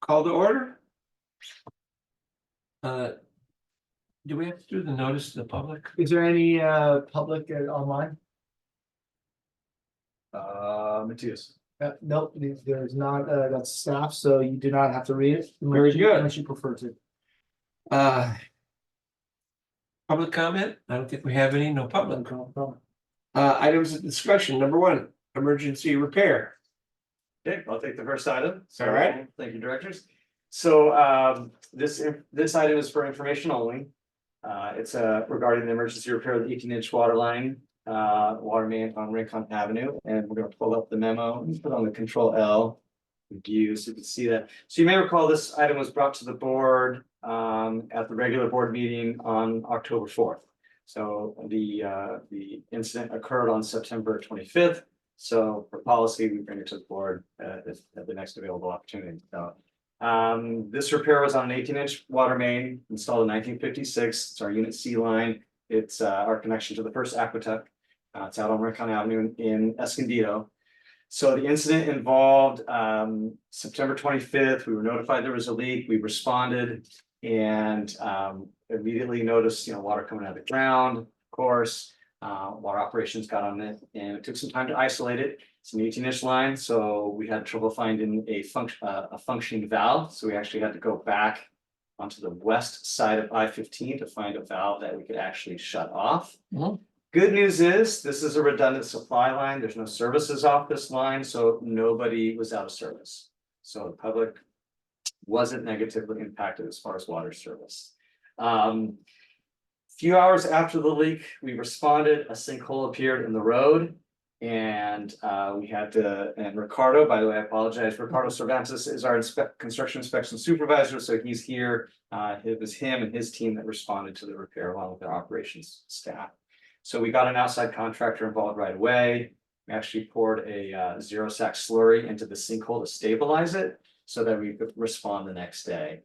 Call to order. Do we have to do the notice to the public? Is there any public online? Matthias. Nope, there's not, that's staff, so you do not have to read it. Very good. Unless you prefer to. Public comment? I don't think we have any, no public. No. Items of discussion, number one, emergency repair. Okay, I'll take the first item. All right. Thank you, directors. So this item is for information only. It's regarding the emergency repair of the 18-inch water line, water main on Rincon Avenue, and we're going to pull up the memo and put on the Control L view so you can see that. So you may recall this item was brought to the board at the regular board meeting on October 4th. So the incident occurred on September 25th. So for policy, we bring it to the board at the next available opportunity. So this repair was on an 18-inch water main installed in 1956. It's our Unit C line. It's our connection to the first aqueduct. It's out on Rincon Avenue in Escondido. So the incident involved September 25th. We were notified there was a leak. We responded and immediately noticed, water coming out of the ground. Of course, water operations got on it, and it took some time to isolate it. It's an 18-inch line, so we had trouble finding a functioning valve. So we actually had to go back onto the west side of I-15 to find a valve that we could actually shut off. Mhm. Good news is this is a redundant supply line. There's no services off this line, so nobody was out of service. So the public wasn't negatively impacted as far as water service. Few hours after the leak, we responded. A sinkhole appeared in the road, and we had to. And Ricardo, by the way, I apologize. Ricardo Cervantes is our construction inspection supervisor, so he's here. It was him and his team that responded to the repair along with their operations staff. So we got an outside contractor involved right away. We actually poured a zero-sack slurry into the sinkhole to stabilize it so that we could respond the next day.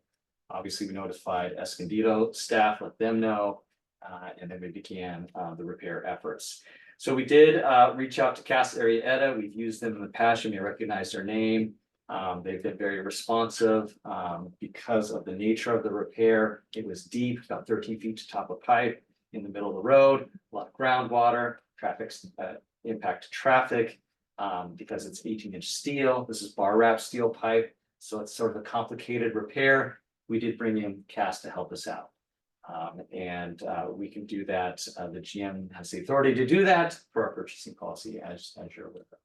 Obviously, we notified Escondido staff, let them know, and then we began the repair efforts. So we did reach out to Casa Arietta. We've used them in the past. You may recognize their name. They've been very responsive because of the nature of the repair. It was deep, about 13 feet to top of pipe in the middle of the road, a lot of groundwater, impact to traffic because it's 18-inch steel. This is bar wrap steel pipe, so it's sort of a complicated repair. We did bring in CAS to help us out, and we can do that. The GM has the authority to do that for our purchasing policy, as you're aware of.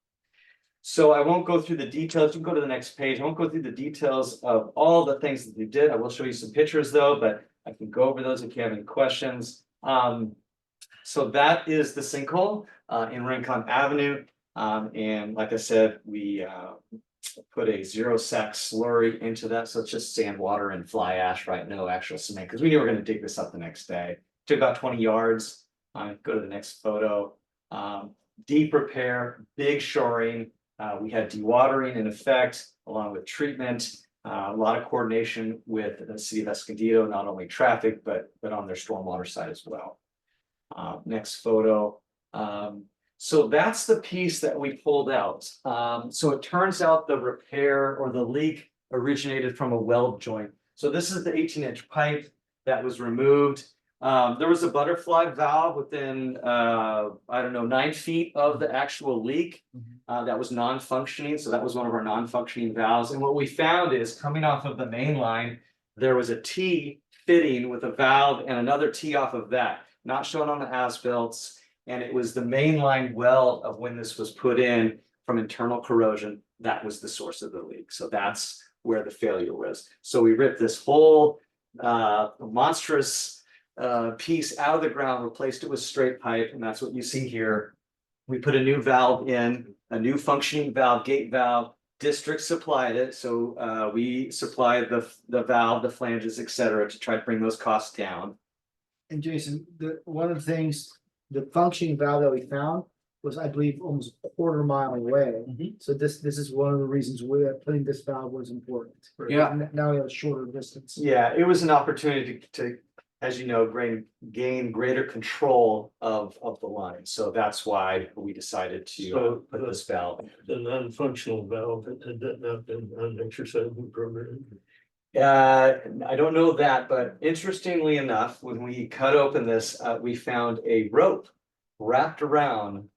So I won't go through the details. You can go to the next page. I won't go through the details of all the things that we did. I will show you some pictures though, but I can go over those if you have any questions. So that is the sinkhole in Rincon Avenue. And like I said, we put a zero-sack slurry into that. So it's just sand, water, and fly ash, right? No actual cement, because we knew we were going to dig this up the next day. Took about 20 yards. Go to the next photo. Deep repair, big shoring. We had dewatering in effect, along with treatment. A lot of coordination with the city of Escondido, not only traffic, but on their stormwater side as well. Next photo. So that's the piece that we pulled out. So it turns out the repair or the leak originated from a weld joint. So this is the 18-inch pipe that was removed. There was a butterfly valve within, 9 feet of the actual leak that was non-functioning. So that was one of our non-functioning valves. And what we found is coming off of the main line, there was a T fitting with a valve and another T off of that, not shown on the as-built. And it was the mainline weld of when this was put in from internal corrosion. That was the source of the leak. So that's where the failure was. So we ripped this whole monstrous piece out of the ground, replaced it with straight pipe, and that's what you see here. We put a new valve in, a new functioning valve, gate valve. District supplied it, so we supplied the valve, the flanges, etc., to try to bring those costs down. And Jason, one of the things, the functioning valve that we found was, I believe, almost a quarter mile away. So this is one of the reasons we're putting this valve was important. Yeah. Now we have a shorter distance. Yeah, it was an opportunity to, as you know, gain greater control of the line. So that's why we decided to put this valve. The non-functional valve had that not been an exercise program. I don't know that, but interestingly enough, when we cut open this, we found a rope wrapped around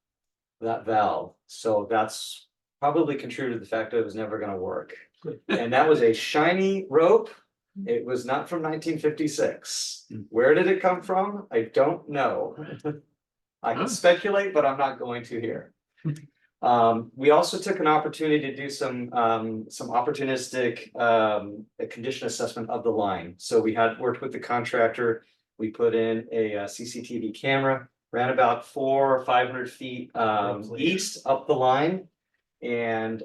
that valve. So that's probably contributed to the fact that it was never gonna work. And that was a shiny rope. It was not from 1956. Where did it come from? I don't know. I can speculate, but I'm not going to here. We also took an opportunity to do some opportunistic condition assessment of the line. So we had worked with the contractor. We put in a CCTV camera, ran about 400 or 500 feet east up the line. And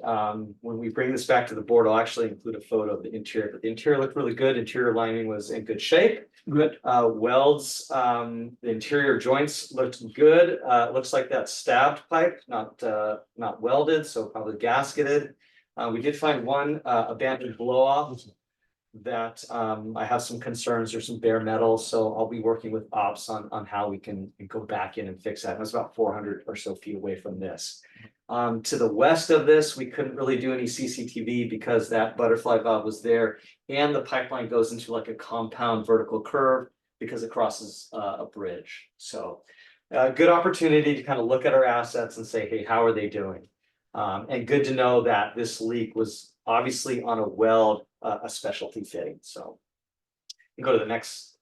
when we bring this back to the board, I'll actually include a photo of the interior, but the interior looked really good. Interior lining was in good shape. Good. Welds, the interior joints looked good. Looks like that stabbed pipe, not welded, so probably gasketed. We did find one abandoned blow off that I have some concerns. There's some bare metal, so I'll be working with ops on how we can go back in and fix that. It was about 400 or so feet away from this. To the west of this, we couldn't really do any CCTV because that butterfly valve was there, and the pipeline goes into like a compound vertical curve because it crosses a bridge. So good opportunity to kind of look at our assets and say, hey, how are they doing? And good to know that this leak was obviously on a weld, a specialty fitting. So you go to the next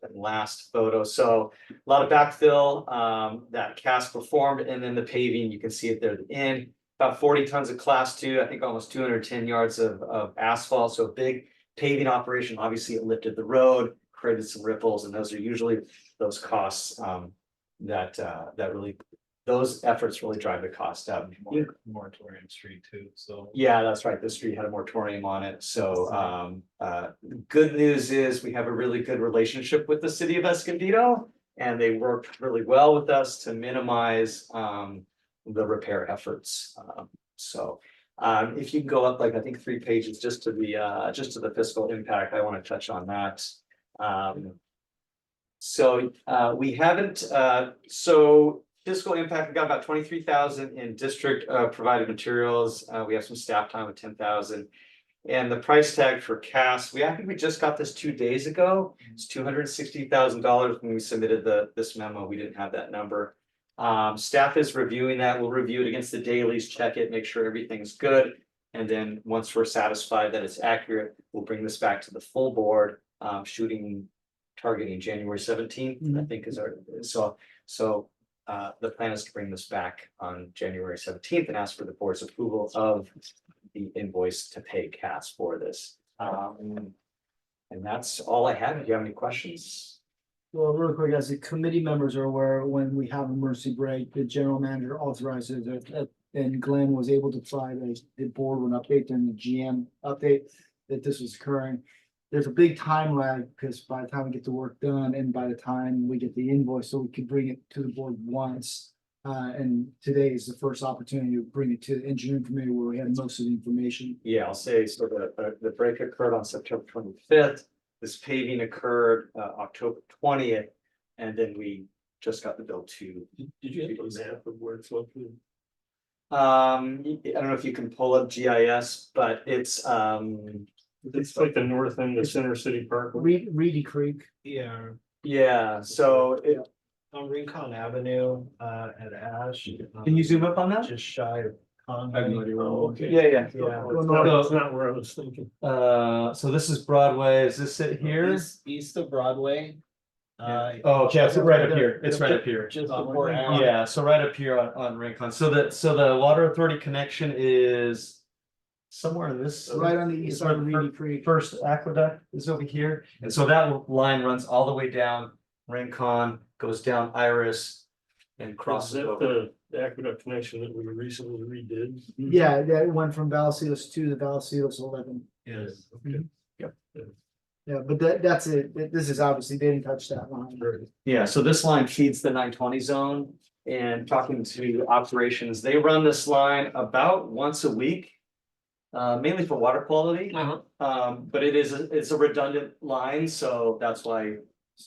and last photo. So a lot of backfill that cast performed, and then the paving, you can see it there at the end. About 40 tons of class 2, I think almost 210 yards of asphalt. So a big paving operation. Obviously, it lifted the road, created some ripples, and those are usually those costs that really, those efforts really drive the cost up. Moratorium street too, so. Yeah, that's right. The street had a moratorium on it. So good news is we have a really good relationship with the city of Escondido, and they worked really well with us to minimize the repair efforts. So if you can go up like I think 3 pages just to the fiscal impact, I want to touch on that. So we haven't so fiscal impact, we got about 23,000 in district provided materials. We have some staff time of 10,000. And the price tag for CAS, I think we just got this 2 days ago. It's $260,000 when we submitted this memo. We didn't have that number. Staff is reviewing that. We'll review it against the dailies, check it, make sure everything's good. And then once we're satisfied that it's accurate, we'll bring this back to the full board, targeting January 17th, I think is our, so the plan is to bring this back on January 17th and ask for the board's approval of the invoice to pay CAS for this. And that's all I have. Do you have any questions? Well, real quick, as the committee members are aware, when we have emergency break, the general manager authorizes it, and Glenn was able to provide the board an update and the GM update that this was occurring. There's a big time lag because by the time we get the work done and by the time we get the invoice, so we could bring it to the board once. And today is the first opportunity to bring it to the engineering committee where we had most of the information. Yeah, I'll say, so the break occurred on September 25th. This paving occurred October 20th, and then we just got the bill to. Did you have a map of where it's located? I don't know if you can pull up GIS, but it's like the north end of Center City Park. Reedy Creek. Yeah, so it, on Rincon Avenue, at Ash. can you zoom up on that? Just shy of Conway. I have no idea. Oh, okay. Yeah. Yeah, it's not where I was thinking. So this is Broadway. Is this it here? East of Broadway. Oh, okay, it's right up here. It's right up here. Just before. Yeah, so right up here on Rincon. So the water authority connection is somewhere in this. Right on the east side of Reedy Creek. First aqueduct is over here, and so that line runs all the way down Rincon, goes down Iris, and crosses Is that over. the aqueduct connection that we recently redid? Yeah, that went from Vallecitos 2 to Vallecitos 11. Yes. Mhm. Yeah, but that's it. This is obviously, they didn't touch that line. Yeah, so this line feeds the 920 zone, and talking to operations, they run this line about once a week. Mainly for water quality, but it's a redundant line, so that's why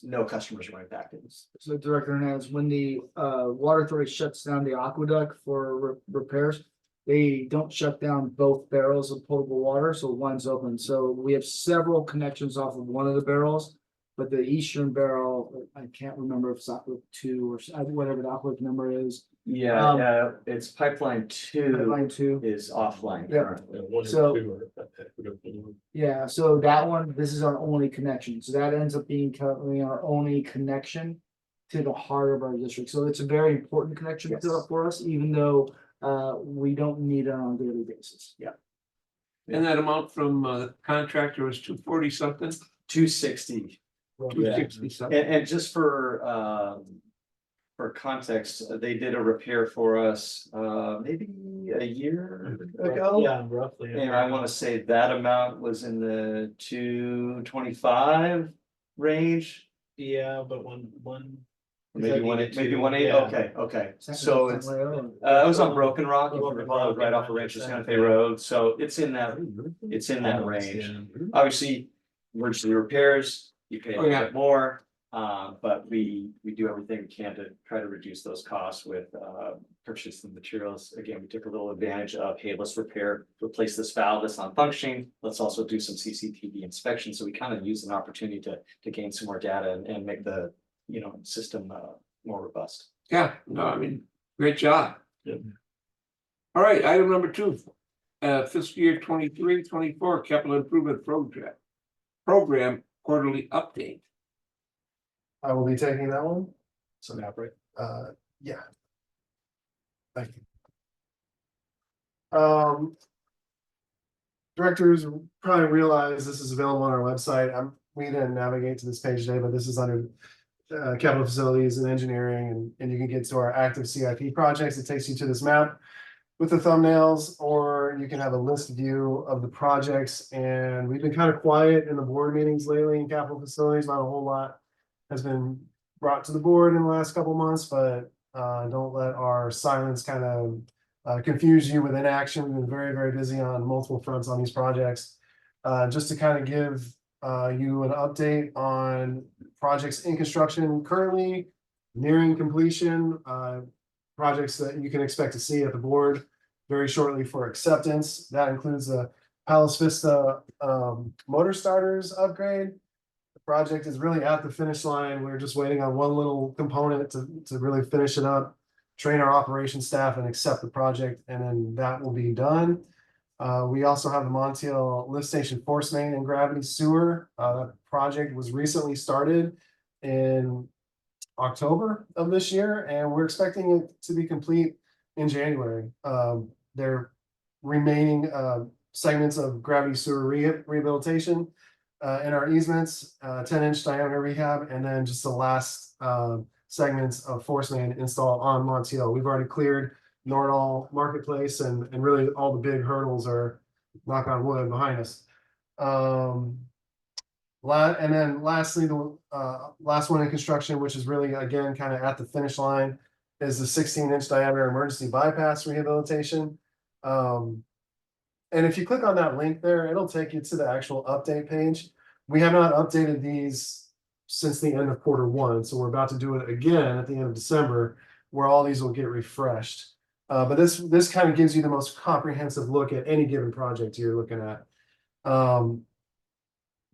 no customers are impacted. So Director Hernandez, when the water authority shuts down the aqueduct for repairs, they don't shut down both barrels of potable water, so one's open. So we have several connections off of one of the barrels. But the eastern barrel, I can't remember if it's Aqua 2 or whatever the Aqua number is. Yeah, Um, yeah, it's pipeline two Line 2. is offline Yeah. currently. One and So- two are. Yeah, so that one, this is our only connection, so that ends up being currently our only connection to the heart of our district, so it's a very important connection Yes. for us, even though we don't need it on a daily basis. And that amount from the contractor was 240 something, 260. 260 something. And just for context, they did a repair for us, maybe a year ago. Yeah, roughly. And I wanna say that amount was in the 225 range. Yeah, but one. Maybe maybe 180, Yeah. okay, Is that so the it's, same way, or- it was on Broken Rock, if you Broken recall, Rock, right off of yeah, Rancho Santa 100%. Fe Road, so it's in that range. Obviously, emergency repairs, you pay a Oh, little yeah. bit more, but we do everything we can to try to reduce those costs with purchasing materials. Again, we took a little advantage of, hey, let's replace this valve that's not functioning. Let's also do some CCTV inspection. So we kind of use an opportunity to gain some more data and make the, system more robust. Yeah, no, I mean, great job. Yep. All right, item number 2, fiscal year 23-24 capital improvement program quarterly update. I will be taking that one. So now, right? Yeah. Thank you. Directors probably realize this is available on our website. We didn't navigate to this page today, but this is under capital facilities and engineering, and you can get to our active CIP projects. It takes you to this map with the thumbnails, or you can have a list view of the projects. And we've been kind of quiet in the board meetings lately in capital facilities. Not a whole lot has been brought to the board in the last couple months, but don't let our silence kind of confuse you with inaction. We've been very, very busy on multiple fronts on these projects. Just to kind of give you an update on projects in construction currently, nearing completion, projects that you can expect to see at the board very shortly for acceptance. That includes the Palos Vista motor starters upgrade. The project is really at the finish line. We're just waiting on one little component to really finish it up, train our operations staff and accept the project, and then that will be done. We also have the Montiel lift station force main and gravity sewer. That project was recently started in October of this year, and we're expecting it to be complete in January. There remaining segments of gravity sewer rehabilitation in our easements, 10-inch diameter rehab, and then just the last segments of force main install on Montiel. We've already cleared Nordahl Marketplace, and really all the big hurdles are, knock on wood, behind us. And then lastly, the last one in construction, which is really, again, kind of at the finish line, is the 16-inch diameter emergency bypass rehabilitation. And if you click on that link there, it'll take you to the actual update page. We have not updated these since the end of Q1, so we're about to do it again at the end of December, where all these will get refreshed. But this kind of gives you the most comprehensive look at any given project you're looking at.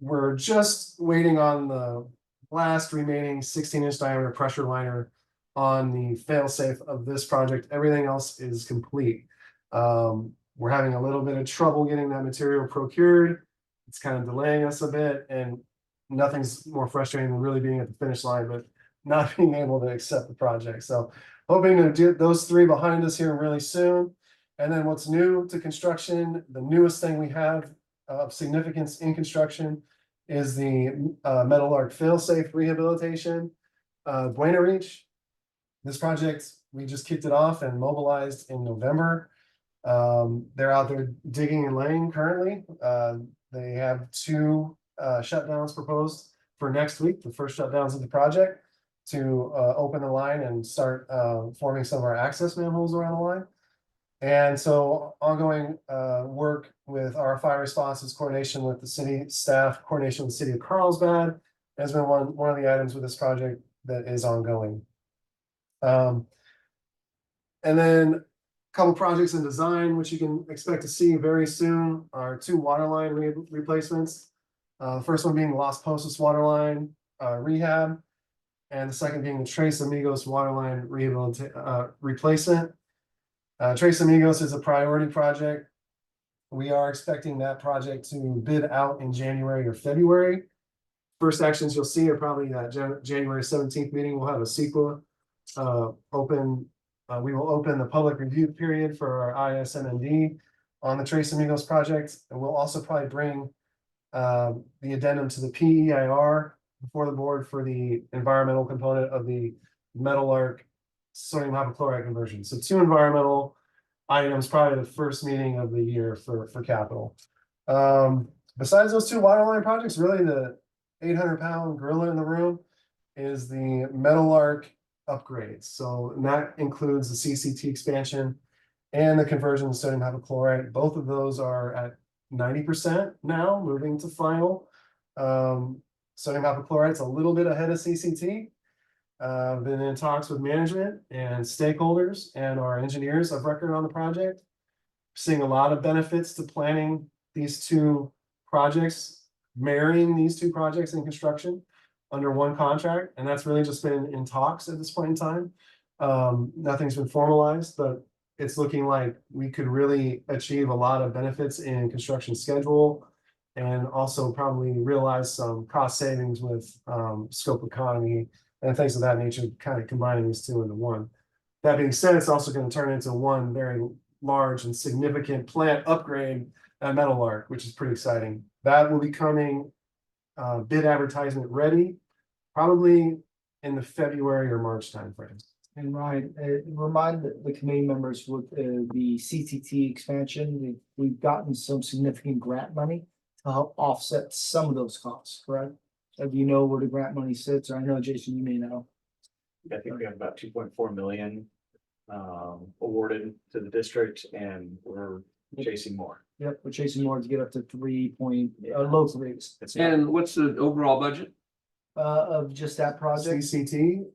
We're just waiting on the last remaining 16-inch diameter pressure liner on the fail-safe of this project. Everything else is complete. We're having a little bit of trouble getting that material procured. It's kind of delaying us a bit, and nothing's more frustrating than really being at the finish line, but not being able to accept the project. So hoping to do those 3 behind us here really soon. And then what's new to construction, the newest thing we have of significance in construction is the Metal Arc fail-safe rehabilitation, Buena Reach. This project, we just kicked it off and mobilized in November. They're out there digging and laying currently. They have 2 shutdowns proposed for next week, the first shutdowns of the project, to open the line and start forming some of our access manholes around the line. And so ongoing work with our fire responses, coordination with the city staff, coordination with the city of Carlsbad has been one of the items with this project that is ongoing. And then Couple projects in design, which you can expect to see very soon, are 2 water line replacements. The first one being the Los Postos water line rehab, and the second being the Tres Amigos water line replacement. Tres Amigos is a priority project. We are expecting that project to bid out in January or February. First actions you'll see are probably that January 17th meeting. We'll have a CEQA open. We will open the public review period for our ISMND on the Tres Amigos project, and we'll also probably bring the addendum to the PEIR before the board for the environmental component of the Metal-Arc sodium hypochlorite conversion. So 2 environmental items, probably the first meeting of the year for capital. Besides those 2 water line projects, really the 800-pound gorilla in the room is the Metal-Arc upgrades. So that includes the CCT expansion and the conversion to sodium hypochlorite. Both of those are at 90% now, moving to final. Sodium hypochlorite's a little bit ahead of CCT. Been in talks with management and stakeholders and our engineers of record on the project. Seeing a lot of benefits to planning these 2 projects, marrying these 2 projects in construction under one contract, and that's really just been in talks at this point in time. Nothing's been formalized, but it's looking like we could really achieve a lot of benefits in construction schedule and also probably realize some cost savings with scope economy and things of that nature, kind of combining these 2 into one. That being said, it's also going to turn into one very large and significant plant upgrade at Metal-Arc, which is pretty exciting. That will be coming bid advertisement ready, probably in the February or March timeframe. And Ryan, remind the committee members with the CTT expansion, we've gotten some significant grant money to help offset some of those costs, correct? Do you know where the grant money sits? Or I know, Jason, you may know. I think we have about 2.4 million awarded to the district, and we're chasing more. Yep, we're chasing more to get up to 3 point, low threes, It's not- And what's the overall budget? of just that project. CCT,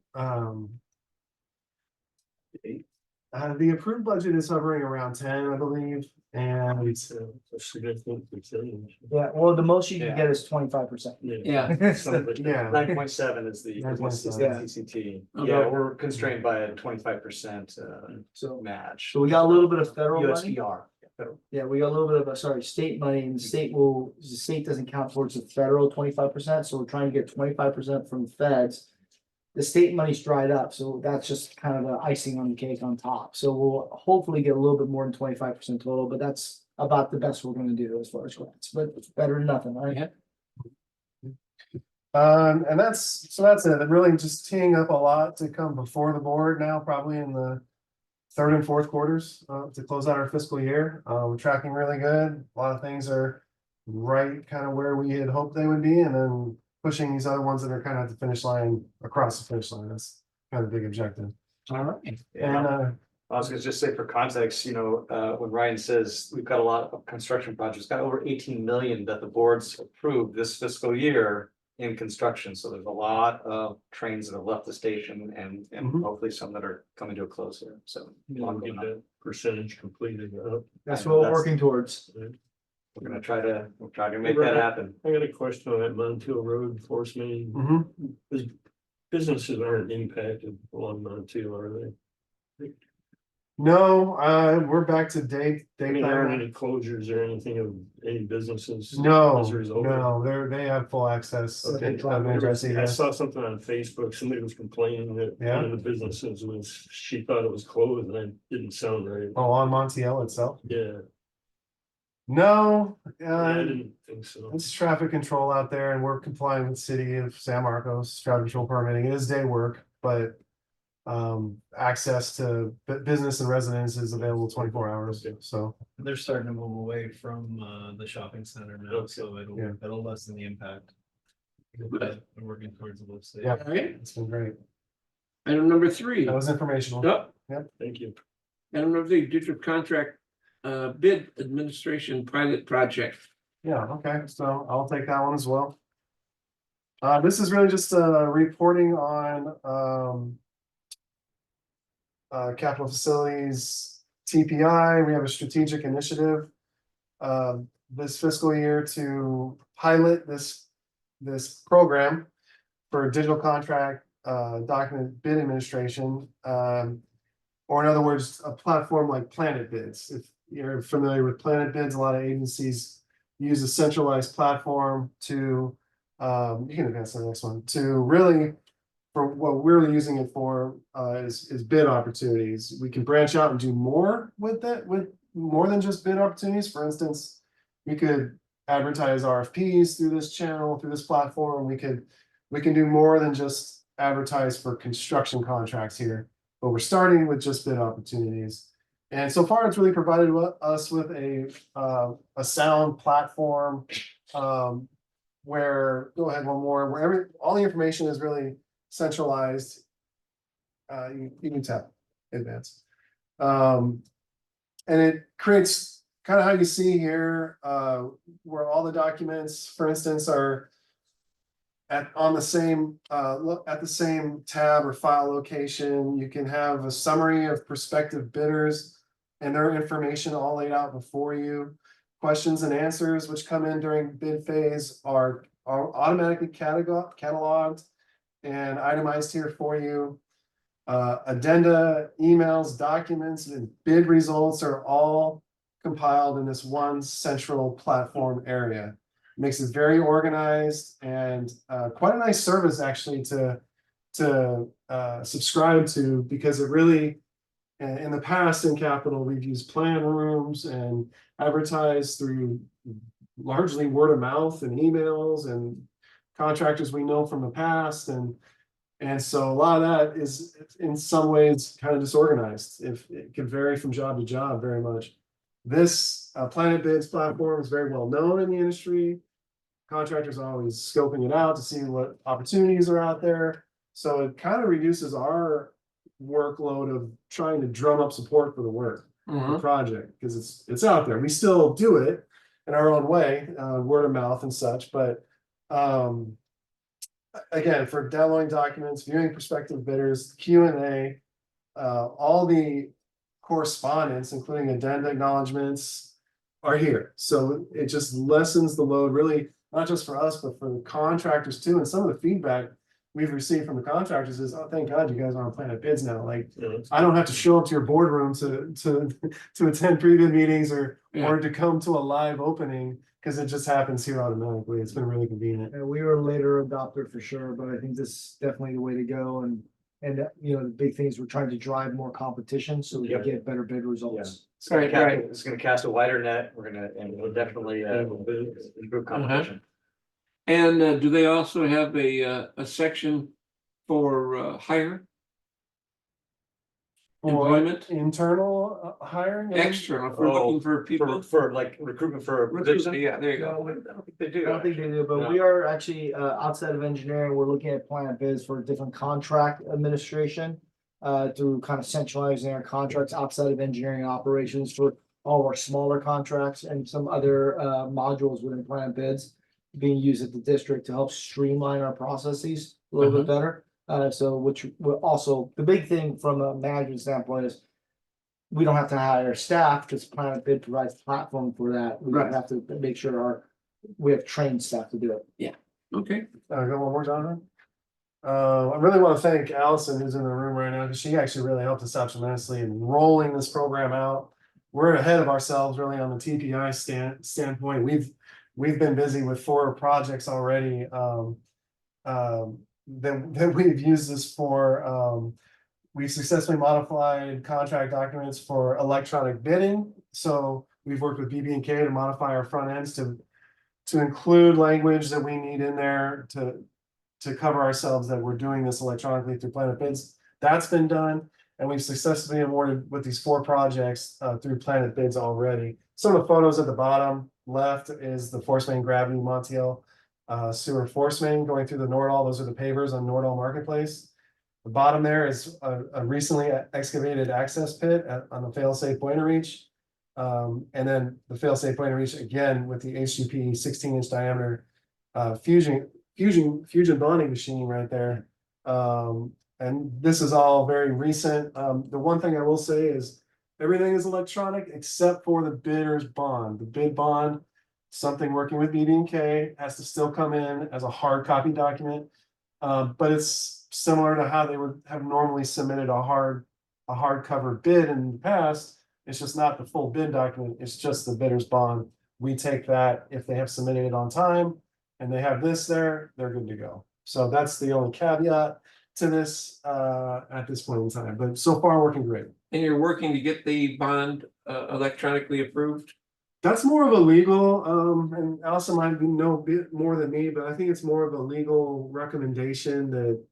the approved budget is hovering around 10, I believe, and It's a significant percentage. Yeah, well, the most you can Yeah. get is 25%. Yeah. Something. yeah. 9.7 is the 9.7. CCT. Okay. Yeah, we're constrained by a 25% So, match. so we got a little bit of federal money. USDR. Federal. Yeah, we got a little bit of, state money, and the state doesn't count towards the federal 25%, so we're trying to get 25% from the feds. The state money's dried up, so that's just kind of the icing on the cake on top. So we'll hopefully get a little bit more than 25% total, but that's about the best we're gonna do as far as grants, but it's better than nothing, right? Yeah. And that's it. Really just teeing up a lot to come before the board now, probably in the 3rd and 4th quarters, to close out our fiscal year. We're tracking really good. A lot of things are right kind of where we had hoped they would be, and then pushing these other ones that are kind of at the finish line, across the finish line. That's kind of the big objective. All right. And I was gonna just say for context, when Ryan says we've got a lot of construction projects, got over 18 million that the boards approved this fiscal year in construction. So there's a lot of trains that have left the station and Mhm. hopefully some that are coming to a close here. So We'll get that percentage completed. That's what we're working towards. we're gonna try to make that happen. I got a question on that Montiel Road Force Main. mhm. Businesses aren't impacted along Montiel, are they? No, we're back to I mean, there aren't daytime. any closures or anything of any businesses? No, as a result of- no, they have full access. Okay. I saw something on Facebook, somebody was complaining that Yeah. one of the businesses she thought it was closed, and that didn't sound right. Oh, on Montiel itself? Yeah, No, I didn't think so. it's traffic control out there, and we're complying with city of San Marcos, traffic control permitting. It is day work, but access to business and residents is available 24 hours, Okay. so. They're starting to move away from the shopping center now, so Yeah. it'll lessen the impact. Good. We're working towards the lift state. Yeah. All right. It's been great. Item number 3. That was informational. Yep. Thank you. Item number 3, district contract bid administration pilot project. Yeah, okay, so I'll take that one as well. This is really just reporting on capital facilities TPI, we have a strategic initiative. This fiscal year to pilot this program for digital contract, document bid administration. Or in other words, a platform like Planet Bids. If you're familiar with Planet Bids, a lot of agencies use a centralized platform to, you can advance to the next one, to really, for what we're using it for, is bid opportunities. We can branch out and do more with that, with more than just bid opportunities. For instance, we could advertise RFPs through this channel, through this platform. We can do more than just advertise for construction contracts here, but we're starting with just bid opportunities. And so far, it's really provided us with a sound platform, where, go ahead one more, where all the information is really centralized. You can tap advance. And it creates kind of how you see here, where all the documents, for instance, are on the same at the same tab or file location. You can have a summary of prospective bidders and their information all laid out before you. Questions and answers which come in during bid phase are automatically cataloged and itemized here for you. Addenda, emails, documents, and bid results are all compiled in this one central platform area. Makes it very organized and quite a nice service actually to subscribe to, because it really, in the past in Capital, we've used plan rooms and advertised through largely word of mouth and emails and contractors we know from the past. And so a lot of that is in some ways kind of disorganized. If it can vary from job to job very much. This Planet Bids platform is very well known in the industry. Contractors are always scoping it out to see what opportunities are out there. So it kind of reduces our workload of trying to drum up support for the work, the project, because it's out there. We still do it in our own way, word of mouth and such, but again, for downloading documents, viewing prospective bidders, Q&A, all the correspondence, including addenda acknowledgements, are here. So it just lessens the load, really, not just for us, but for the contractors too. And some of the feedback we've received from the contractors is, oh, thank God you guys are on Planet Bids now. Like, I don't have to show up to your boardroom to attend pre-bid meetings or to come to a live opening, because it just happens here automatically. It's been really convenient. And we were a later adopter for sure, but I think this is definitely the way to go. And you know, the big thing is we're trying to drive more competition so we can get better bid results. It's gonna cast a wider net. And we'll definitely improve competition. And do they also have a section for hire? Employment? Internal hiring? External, for looking for people? For like recruitment for a position. Yeah, there you No, go. I don't think they do. I don't think they do, but No. we are actually outside of engineering, we're looking at Planet Bids for different contract administration. Through kind of centralizing our contracts outside of engineering operations for all our smaller contracts and some other modules within Planet Bids being used at the district to help streamline our processes a little bit better. So which will also, the big thing from a management standpoint is we don't have to hire staff, because Planet Bid provides a platform for that. We don't have to make sure we have trained staff to do it. Okay. Go one more, Jonathan. I really want to thank Allison, who's in the room right now, because she actually really helped us out tremendously in rolling this program out. We're ahead of ourselves really on the TPI standpoint. We've been busy with 4 projects already that we've used this for. We've successfully modified contract documents for electronic bidding. So we've worked with BB&K to modify our front ends to include language that we need in there to cover ourselves that we're doing this electronically through Planet Bids. That's been done, and we've successfully awarded with these 4 projects through Planet Bids already. Some of the photos at the bottom left is the force main gravity Montiel sewer force main going through the Nordall. Those are the pavers on Nordall Marketplace. The bottom there is a recently excavated access pit on the fail-safe Buena Reach. And then the fail-safe Buena Reach again with the HDPE 16-inch diameter fusion bonding machine right there. And this is all very recent. The one thing I will say is everything is electronic except for the bidder's bond. The bid bond, something working with BB&K, has to still come in as a hard copy document. But it's similar to how they would have normally submitted a hardcover bid in the past. It's just not the full bid document, it's just the bidder's bond. We take that if they have submitted it on time and they have this there, they're good to go. So that's the only caveat to this at this point in time, but so far working great. And you're working to get the bond electronically approved? That's more of a legal, and Allison might know a bit more than me, but I think it's more of a legal recommendation that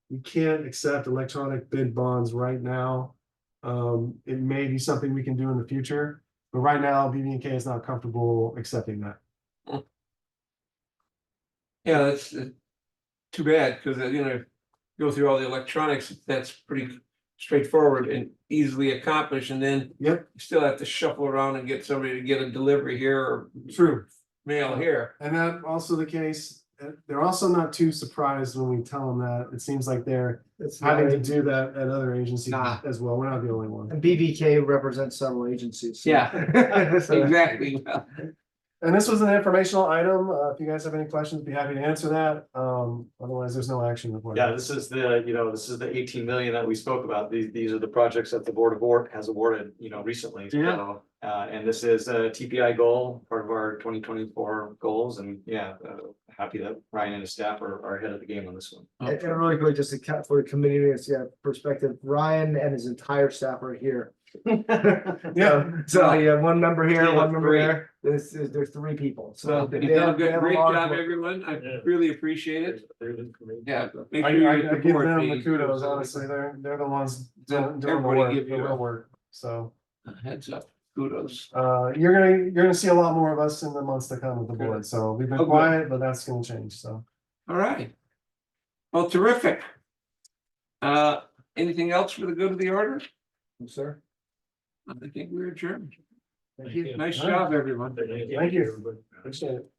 you can't accept electronic bid bonds right now. It may be something we can do in the future, but right now BB&K is not comfortable accepting that. Yeah, that's too bad, because go through all the electronics, that's pretty straightforward and easily accomplished, and then Yep, you still have to shuffle around and get somebody to get a delivery here or true. mail here. And that also the case, they're also not too surprised when we tell them that. It seems like they're It's having to not- do that at other agencies Ah. as well. We're not the only one. And BBK represents several agencies. so- Yeah. So- Exactly. And this was an informational item. If you guys have any questions, be happy to answer that. Otherwise, there's no action required. Yeah, this is the 18 million that we spoke about. These are the projects that the board has awarded, recently. Yeah. So, and this is a TPI goal, part of our 2024 goals, and happy that Ryan and his staff are ahead of the game on this one. And really quick, just to cut for the committee, perspective, Ryan and his entire staff are here. Yeah. So you have one member here, Yeah, one member great. there, there's 3 people, so. Well, they you've done a have- they good, have great lot of job, work. everyone. I Yeah. really appreciate it. Yeah. make I sure you give support them me. the kudos, honestly. They're the ones doing the Everybody work, give the you real a- work. So, Heads up, kudos. you're gonna see a lot more of us in the months to come with the board. So we've been Oh, good. quiet, but that's gonna change. So. All right. Well, terrific. Anything else for the good of the order? Sir. I think we're adjourned. Thank you. Nice job, everyone. Thank you. Appreciate it.